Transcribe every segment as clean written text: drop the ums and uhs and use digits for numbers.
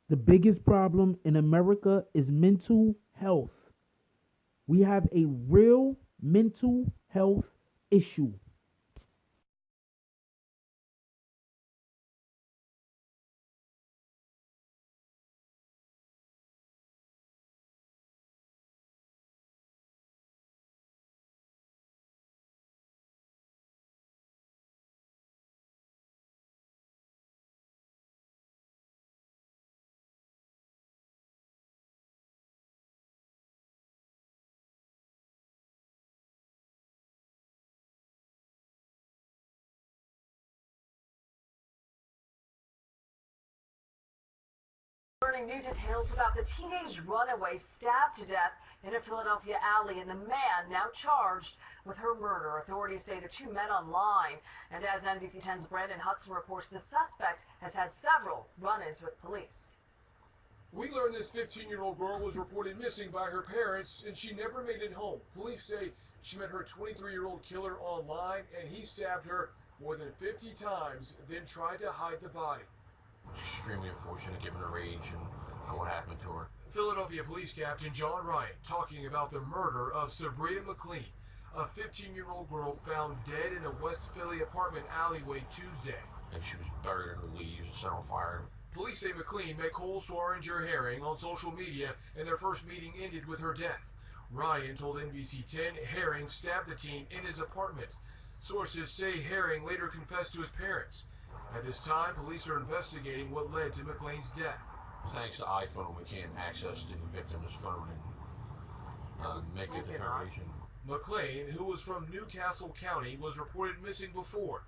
The biggest problem in America is mental health. We have a real mental health issue. Learning new details about the teenage runaway stabbed to death in a Philadelphia alley and the man now charged with her murder. Authorities say the two met online. And as NBC 10's Brandon Hudson reports, the suspect has had several run-ins with police. We learned this 15-year-old girl was reported missing by her parents and she never made it home. Police say she met her 23-year-old killer online and he stabbed her more than 50 times, then tried to hide the body. It's extremely unfortunate given her age and what happened to her. Philadelphia Police Captain John Ryan talking about the murder of Sabriina McLean, a 15-year-old girl found dead in a West Philly apartment alleyway Tuesday. And she was buried in the leaves and set on fire. Police say McLean met Cole Swaringer-Herring on social media and their first meeting ended with her death. Ryan told NBC 10 Herring stabbed the teen in his apartment. Sources say Herring later confessed to his parents. At this time, police are investigating what led to McLean's death. Thanks to iPhone, we can access the victim's phone and make a determination. McLean, who was from Newcastle County, was reported missing before.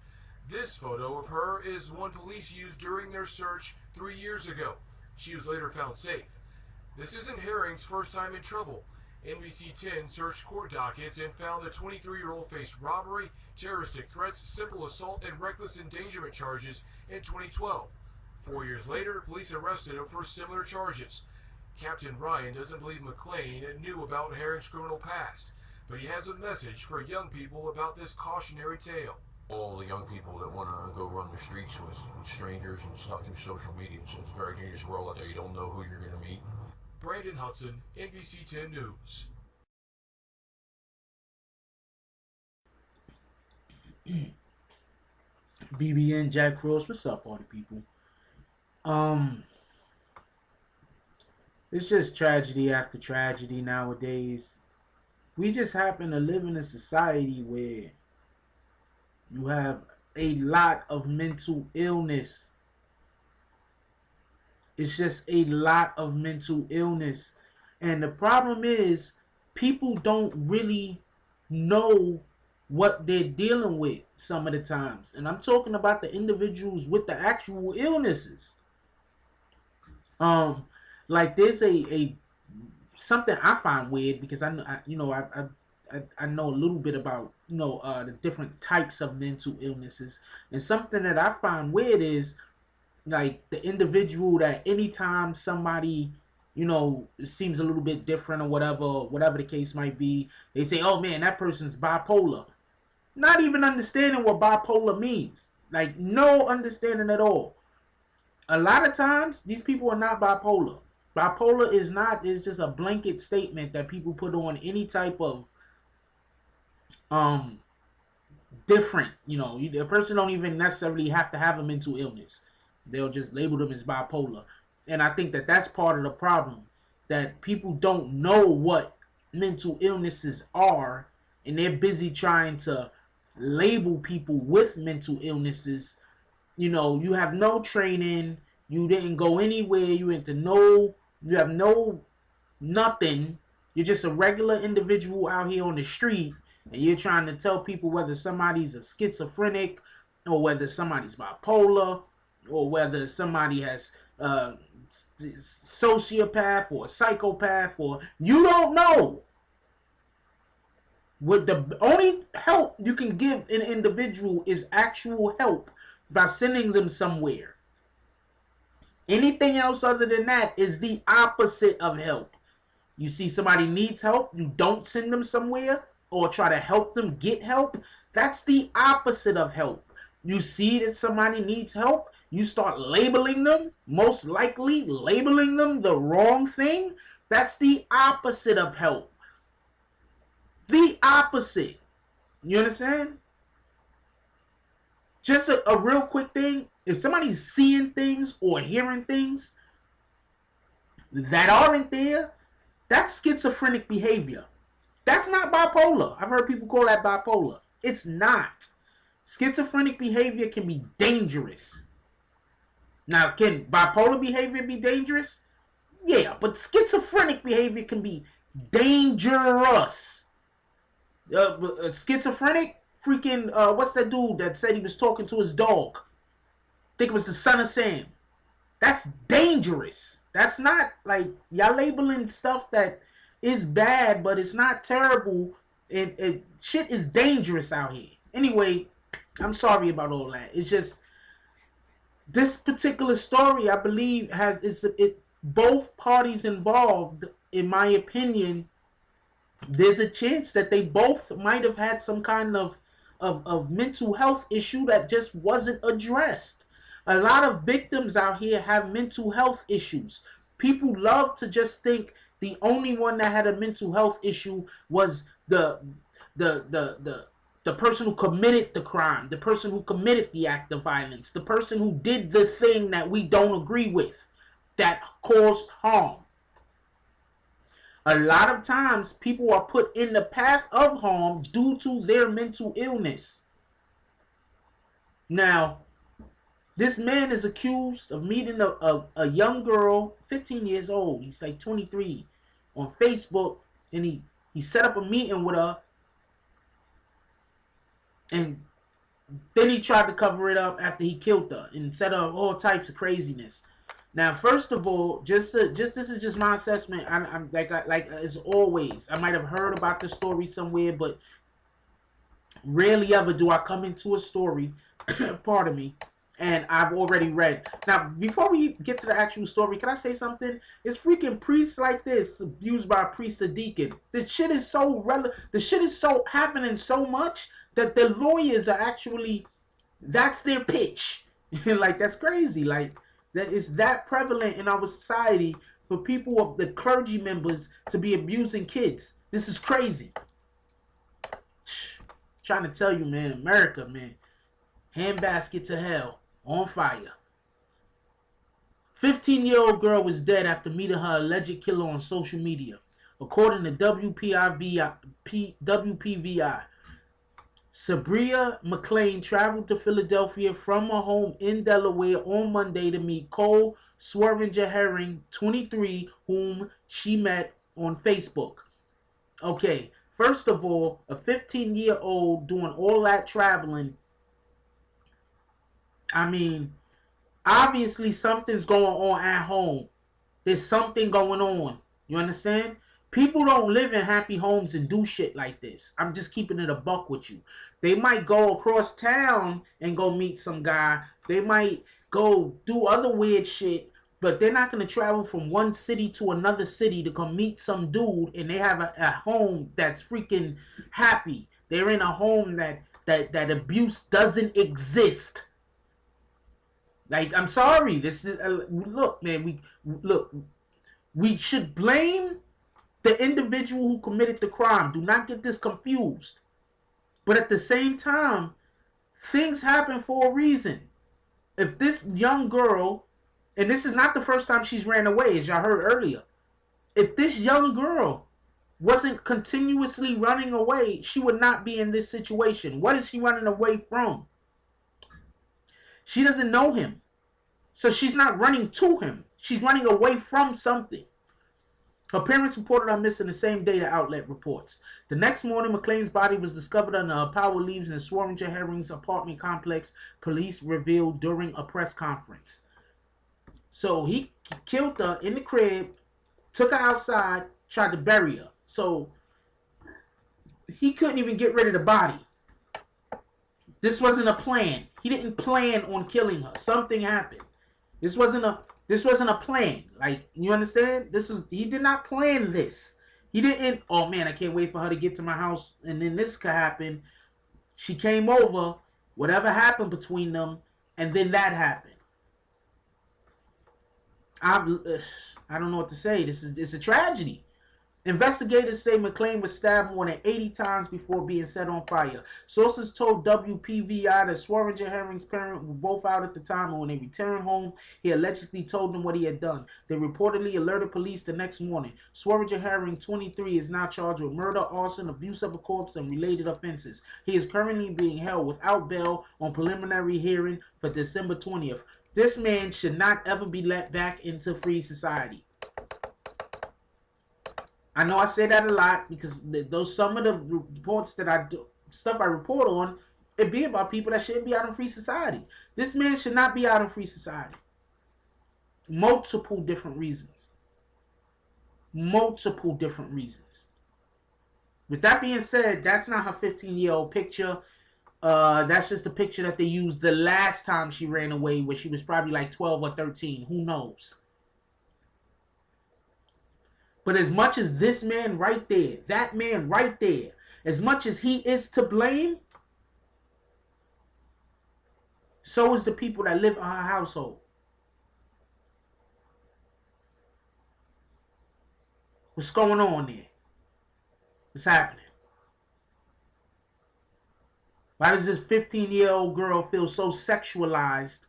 This photo of her is one police used during their search 3 years ago. She was later found safe. This isn't Herring's first time in trouble. NBC 10 searched court dockets and found the 23-year-old faced robbery, terroristic threats, simple assault, and reckless endangerment charges in 2012. 4 years later, police arrested him for similar charges. Captain Ryan doesn't believe McLean knew about Herring's criminal past, but he has a message for young people about this cautionary tale. All the young people that want to go run the streets with strangers and stuff through social media, so it's a very dangerous world out there. You don't know who you're going to meet. Brandon Hudson, NBC 10 News. BBN Jack Frost, what's up, party people? Um, it's just tragedy after tragedy nowadays. We just happen to live in a society where you have a lot of mental illness. It's just a lot of mental illness. And the problem is, people don't really know what they're dealing with some of the times. And I'm talking about the individuals with the actual illnesses. Like there's a something I find weird because I know a little bit about the different types of mental illnesses, and something that I find weird is like the individual that anytime somebody seems a little bit different or whatever the case might be, they say, oh man, that person's bipolar, not even understanding what bipolar means, like no understanding at all. A lot of times these people are not bipolar. Bipolar is just a blanket statement that people put on any type of different, the person don't even necessarily have to have a mental illness. They'll just label them as bipolar. And I think that that's part of the problem, that people don't know what mental illnesses are, and they're busy trying to label people with mental illnesses. You have no training, you didn't go anywhere, you have no nothing. You're just a regular individual out here on the street, and you're trying to tell people whether somebody's a schizophrenic, or whether somebody's bipolar, or whether somebody has sociopath or psychopath, or you don't know. What the only help you can give an individual is actual help by sending them somewhere. Anything else other than that is the opposite of help. You see somebody needs help, you don't send them somewhere or try to help them get help. That's the opposite of help. You see that somebody needs help, you start labeling them, most likely labeling them the wrong thing, that's the opposite of help. The opposite. You understand? Just a real quick thing. If somebody's seeing things or hearing things that aren't there, that's schizophrenic behavior. That's not bipolar. I've heard people call that bipolar. It's not. Schizophrenic behavior can be dangerous. Now, can bipolar behavior be dangerous? Yeah, but schizophrenic behavior can be dangerous. Schizophrenic, freaking, what's that dude that said he was talking to his dog? I think it was the son of Sam. That's dangerous. That's not like y'all labeling stuff that is bad, but it's not terrible. Shit is dangerous out here. Anyway, I'm sorry about all that. It's just this particular story, I believe, both parties involved, in my opinion, there's a chance that they both might have had some kind of mental health issue that just wasn't addressed. A lot of victims out here have mental health issues. People love to just think the only one that had a mental health issue was the person who committed the crime, the person who committed the act of violence, the person who did the thing that we don't agree with, that caused harm. A lot of times, people are put in the path of harm due to their mental illness. Now, this man is accused of meeting a young girl, 15 years old. He's like 23, on Facebook, and he set up a meeting with her, and then he tried to cover it up after he killed her and set up all types of craziness. Now, first of all, this is just my assessment. I'm like as always, I might have heard about the story somewhere, but rarely ever do I come into a story, pardon me, and I've already read. Now, before we get to the actual story, can I say something? It's freaking priests like this abused by a priest or deacon. The shit is so happening so much that the lawyers are actually, that's their pitch. Like, that's crazy. Like, that is that prevalent in our society for people of the clergy members to be abusing kids. This is crazy. Trying to tell you, man, America, man, handbasket to hell, on fire. 15-year-old girl was dead after meeting her alleged killer on social media, according to WPVI. Sabriina McLean traveled to Philadelphia from her home in Delaware on Monday to meet Cole Swaringer-Herring, 23, whom she met on Facebook. Okay, first of all, a 15-year-old doing all that traveling, I mean, obviously something's going on at home. There's something going on. You understand? People don't live in happy homes and do shit like this. I'm just keeping it a buck with you. They might go across town and go meet some guy. They might go do other weird shit, but they're not going to travel from one city to another city to come meet some dude, and they have a home that's freaking happy. They're in a home that abuse doesn't exist. Like, I'm sorry. This is look, man. We should blame the individual who committed the crime. Do not get this confused. But at the same time, things happen for a reason. If this young girl, and this is not the first time she's ran away, as y'all heard earlier. If this young girl wasn't continuously running away, she would not be in this situation. What is she running away from? She doesn't know him. So she's not running to him. She's running away from something. Her parents reported her missing the same day, the outlet reports. The next morning, McLean's body was discovered under her power leaves in the Swaringer-Herring's apartment complex, police revealed during a press conference. So he killed her in the crib, took her outside, tried to bury her. So he couldn't even get rid of the body. This wasn't a plan. He didn't plan on killing her. Something happened. This wasn't a plan. Like, you understand? He did not plan this. He didn't, oh man, I can't wait for her to get to my house and then this could happen. She came over, whatever happened between them, and then that happened. I don't know what to say. It's a tragedy. Investigators say McClain was stabbed more than 80 times before being set on fire. Sources told WPVI that Swaringer-Herring's parents were both out at the time, and when they returned home, he allegedly told them what he had done. They reportedly alerted police the next morning. Swaringer-Herring, 23, is now charged with murder, arson, abuse of a corpse, and related offenses. He is currently being held without bail on preliminary hearing for December 20th. This man should not ever be let back into free society. I know I say that a lot because those some of the reports that I do, stuff I report on, it be about people that shouldn't be out in free society. This man should not be out in free society. Multiple different reasons. Multiple different reasons. With that being said, that's not her 15-year-old picture. That's just a picture that they used the last time she ran away, where she was probably like 12 or 13. Who knows? But as much as this man right there, that man right there, as much as he is to blame, so is the people that live in her household. What's going on there? What's happening? Why does this 15-year-old girl feel so sexualized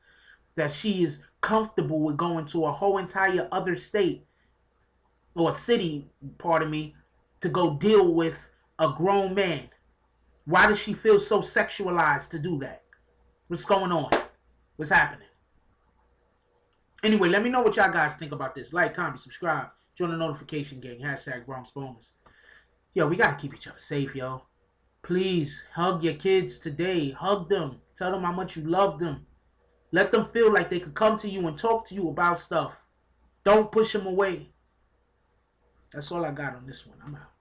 that she is comfortable with going to a whole entire other state or city, pardon me, to go deal with a grown man? Why does she feel so sexualized to do that? What's going on? What's happening? Anyway, let me know what y'all guys think about this. Like, comment, subscribe, join the notification gang, # Bronx Bonus. Yo, we gotta keep each other safe, yo. Please, hug your kids today. Hug them. Tell them how much you love them. Let them feel like they could come to you and talk to you about stuff. Don't push them away. That's all I got on this one. I'm out.